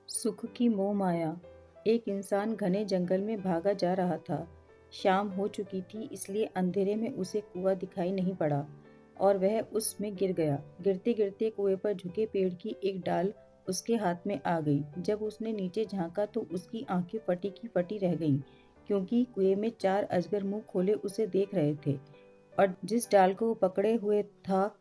सुख की मोह माया। एक इंसान घने जंगल में भागा जा रहा था। शाम हो चुकी थी, इसलिए अंधेरे में उसे कुआं दिखाई नहीं पड़ा और वह उसमें गिर गया। गिरते गिरते कुएं पर झुके पेड़ की एक डाल उसके हाथ में आ गई। जब उसने नीचे झांका तो उसकी आंखें फटी की फटी रह गईं, क्योंकि कुएं में 4 अजगर मुंह खोले उसे देख रहे थे और जिस डाल को वो पकड़े हुए था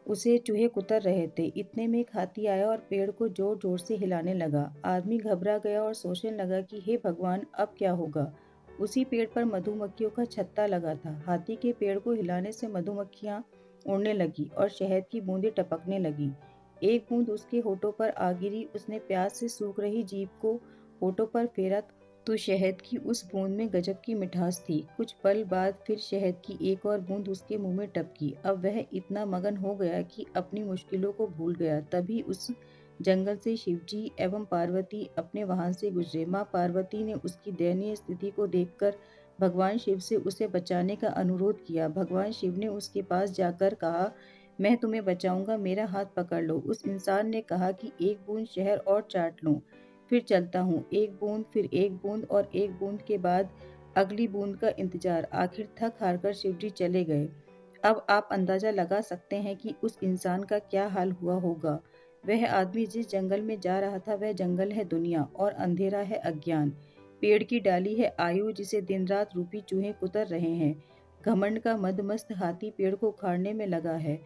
उसे चूहे कुतर रहे थे। इतने में एक हाथी आया और पेड़ को जोर जोर से हिलाने लगा। आदमी घबरा गया और सोचने लगा कि हे भगवान, अब क्या होगा। उसी पेड़ पर मधुमक्खियों का छत्ता लगा था। हाथी के पेड़ को हिलाने से मधुमक्खियां उड़ने लगी और शहद की बूंदें टपकने लगी। एक बूंद उसके होठों पर आ गिरी। उसने प्यास से सूख रही जीभ को होठों पर फेरा तो शहद की उस बूंद में गजब की मिठास थी। कुछ पल बाद फिर शहद की एक और बूंद उसके मुंह में टपकी। अब वह इतना मगन हो गया कि अपनी मुश्किलों को भूल गया। तभी उस जंगल से शिवजी एवं पार्वती अपने वहां से गुजरे। माँ पार्वती ने उसकी दयनीय स्थिति को देखकर भगवान शिव से उसे बचाने का अनुरोध किया। भगवान शिव ने उसके पास जाकर कहा, मैं तुम्हें बचाऊंगा, मेरा हाथ पकड़ लो। उस इंसान ने कहा कि एक बूंद शहद और चाट लूं, फिर चलता हूँ। एक बूंद, फिर एक बूंद और एक बूंद के बाद अगली बूंद का इंतजार। आखिर थक हारकर शिवजी चले गए। अब आप अंदाजा लगा सकते हैं कि उस इंसान का क्या हाल हुआ होगा। वह आदमी जिस जंगल में जा रहा था वह जंगल है दुनिया और अंधेरा है अज्ञान। पेड़ की डाली है आयु जिसे दिन रात रूपी चूहे कुतर रहे हैं। घमंड का मदमस्त हाथी पेड़ को उखाड़ने में लगा है।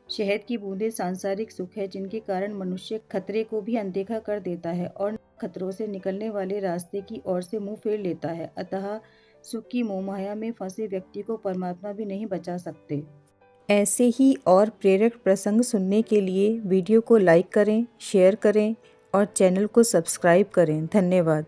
शहद की बूंदें सांसारिक सुख है जिनके कारण मनुष्य खतरे को भी अनदेखा कर देता है और खतरों से निकलने वाले रास्ते की ओर से मुंह फेर लेता है। अतः सुख की मोहमाया में फंसे व्यक्ति को परमात्मा भी नहीं बचा सकते। ऐसे ही और प्रेरक प्रसंग सुनने के लिए वीडियो को लाइक करें, शेयर करें और चैनल को सब्सक्राइब करें। धन्यवाद।